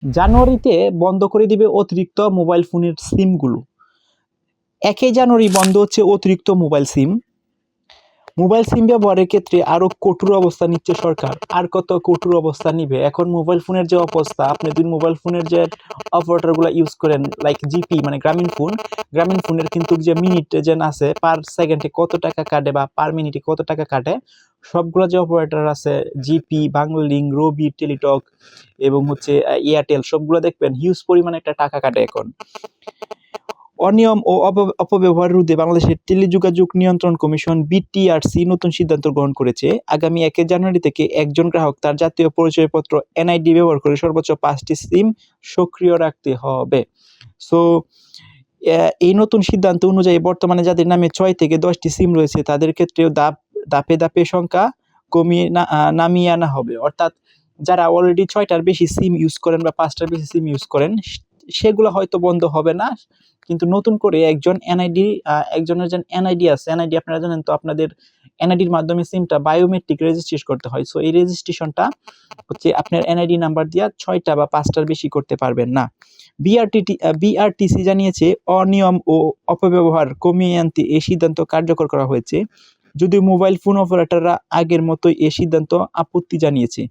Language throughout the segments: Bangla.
জানুয়ারিতে বন্ধ করে দিবে অতিরিক্ত মোবাইল ফোনের সিমগুলো। 1 জানুয়ারি বন্ধ হচ্ছে অতিরিক্ত মোবাইল সিম। মোবাইল সিম ব্যবহারের ক্ষেত্রে আরো কঠোর অবস্থা নিচ্ছে সরকার। আর কত কঠোর অবস্থা নিবে? এখন মোবাইল ফোনের যে অবস্থা, আপনি যদি মোবাইল ফোনের যে অপারেটরগুলো ইউজ করেন লাইক জিপি মানে গ্রামীণ ফোনের কিন্তু যে মিনিট যে আছে পার সেকেন্ডে কত টাকা কাটে বা পার মিনিটে কত টাকা কাটে, সবগুলো যে অপারেটর আছে জিপি, বাংলালিংক, রবি, টেলিটক এবং হচ্ছে এয়ারটেল, সবগুলো দেখবেন হিউজ পরিমাণে একটা টাকা কাটে এখন। অনিয়ম ও অপব্যবহার রোধে বাংলাদেশের টেলিযোগাযোগ নিয়ন্ত্রণ কমিশন বিটিআরসি নতুন সিদ্ধান্ত গ্রহণ করেছে। আগামী 1 জানুয়ারি থেকে একজন গ্রাহক তার জাতীয় পরিচয়পত্র এনআইডি ব্যবহার করে সর্বোচ্চ 5টি সিম সক্রিয় রাখতে হবে। সো এই নতুন সিদ্ধান্ত অনুযায়ী বর্তমানে যাদের নামে 6 থেকে 10টি সিম রয়েছে তাদের ক্ষেত্রেও ধাপে ধাপে সংখ্যা কমিয়ে নামিয়ে আনা হবে। অর্থাৎ যারা অলরেডি 6টার বেশি সিম ইউজ করেন বা 5টার বেশি সিম ইউজ করেন সেগুলো হয়তো বন্ধ হবে না, কিন্তু নতুন করে একজনের যে এনআইডি আছে, এনআইডি আপনারা জানেন তো, আপনাদের এনআইডির মাধ্যমে সিমটা বায়োমেট্রিক রেজিস্ট্রেশন করতে হয়। সো এই রেজিস্ট্রেশনটা হচ্ছে আপনার এনআইডি নাম্বার দিয়ে 6টা বা 5টার বেশি করতে পারবেন না। বিআরটিসি জানিয়েছে অনিয়ম ও অপব্যবহার কমিয়ে আনতে এই সিদ্ধান্ত কার্যকর করা হয়েছে। যদিও মোবাইল ফোন অপারেটররা আগের মতোই এই সিদ্ধান্ত আপত্তি জানিয়েছে।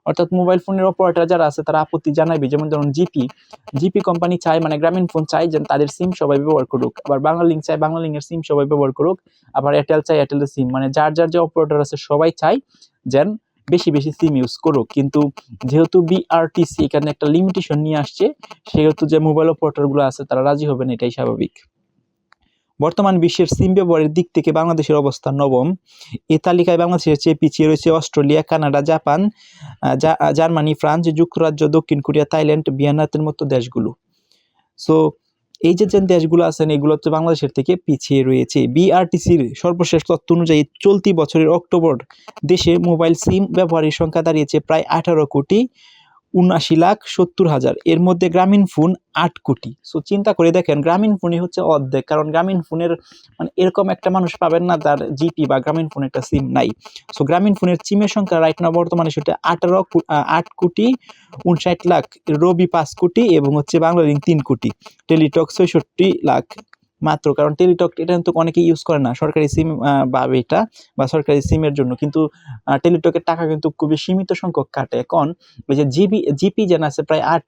অর্থাৎ মোবাইল ফোনের অপারেটর যারা আছে তারা আপত্তি জানাবে। যেমন ধরুন জিপি কোম্পানি চায়, মানে গ্রামীণ ফোন চায় যে তাদের সিম সবাই ব্যবহার করুক, আবার বাংলালিংক চায় বাংলালিংকের সিম সবাই ব্যবহার করুক, আবার এয়ারটেল চায় এয়ারটেলের সিম, মানে যার যে অপারেটর আছে সবাই চায় যেন বেশি বেশি সিম ইউজ করুক। কিন্তু যেহেতু বিআরটিসি এখানে একটা লিমিটেশন নিয়ে আসছে, সেহেতু যে মোবাইল অপারেটরগুলো আছে তারা রাজি হবে না, এটাই স্বাভাবিক। বর্তমান বিশ্বের সিম ব্যবহারের দিক থেকে বাংলাদেশের অবস্থান নবম। এই তালিকায় বাংলাদেশের চেয়ে পিছিয়ে রয়েছে Australia, Canada, Japan, Germany, France, যুক্তরাজ্য, দক্ষিণ কোরিয়া, থাইল্যান্ড, ভিয়েতনামের মতো দেশগুলো। সো এই যে দেশগুলো আছেন এগুলো হচ্ছে বাংলাদেশের থেকে পিছিয়ে রয়েছে। বিআরটিসির সর্বশেষ তথ্য অনুযায়ী চলতি বছরের অক্টোবর দেশে মোবাইল সিম ব্যবহারের সংখ্যা দাঁড়িয়েছে প্রায় 18,79,70,000। এর মধ্যে গ্রামীণ ফোন 8 কোটি। সো চিন্তা করে দেখেন, গ্রামীণ ফোনই হচ্ছে অর্ধেক, কারণ গ্রামীণ ফোনের মানে এরকম একটা মানুষ পাবেন না তার জিপি বা গ্রামীণ ফোন একটা সিম নাই। সো গ্রামীণ ফোনের সিমের সংখ্যা রাইট নাও বর্তমানে সেটা 8,59,00,000, রবি 5 কোটি এবং হচ্ছে বাংলালিংক 3 কোটি, টেলিটক 66 লাখ মাত্র। কারণ টেলিটক এটা কিন্তু অনেকে ইউজ করে না, সরকারি সিম এটা বা সরকারি সিমের জন্য, কিন্তু টেলিটকের টাকা কিন্তু খুবই সীমিত সংখ্যক কাটে। এখন ওই যে জিপি যেন আছে প্রায় 8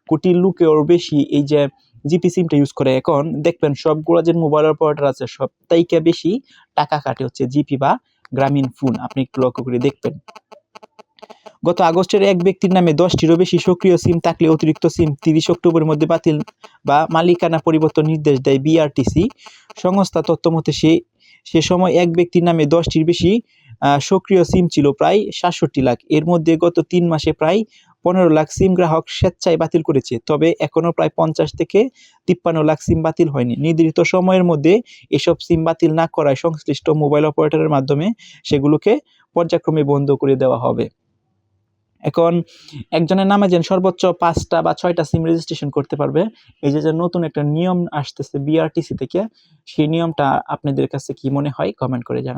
কোটি লোকের বেশি এই যে জিপি সিমটা ইউজ করে। এখন দেখবেন সবগুলো যে মোবাইল অপারেটর আছে সব থেকে বেশি টাকা কাটে হচ্ছে জিপি বা গ্রামীণ ফোন, আপনি একটু লক্ষ্য করে দেখবেন। গত আগস্টের এক ব্যক্তির নামে 10টিরও বেশি সক্রিয় সিম থাকলে অতিরিক্ত সিম 30 অক্টোবরের মধ্যে বাতিল বা মালিকানা পরিবর্তন নির্দেশ দেয় বিআরটিসি। সংস্থা তথ্য মতে সে সময় এক ব্যক্তির নামে 10টির বেশি সক্রিয় সিম ছিল প্রায় 67 লাখ। এর মধ্যে গত 3 মাসে প্রায় 15 লাখ সিম গ্রাহক স্বেচ্ছায় বাতিল করেছে। তবে এখনও প্রায় 50 থেকে 53 লাখ সিম বাতিল হয়নি। নির্ধারিত সময়ের মধ্যে এসব সিম বাতিল না করায় সংশ্লিষ্ট মোবাইল অপারেটরের মাধ্যমে সেগুলোকে পর্যায়ক্রমে বন্ধ করে দেওয়া হবে। এখন একজনের নামে যেন সর্বোচ্চ 5টা বা 6টা সিম রেজিস্ট্রেশন করতে পারবে, এই যে নতুন একটা নিয়ম আসতেছে বিআরটিসি থেকে, সেই নিয়মটা আপনাদের কাছে কি মনে হয় কমেন্ট করে জানান।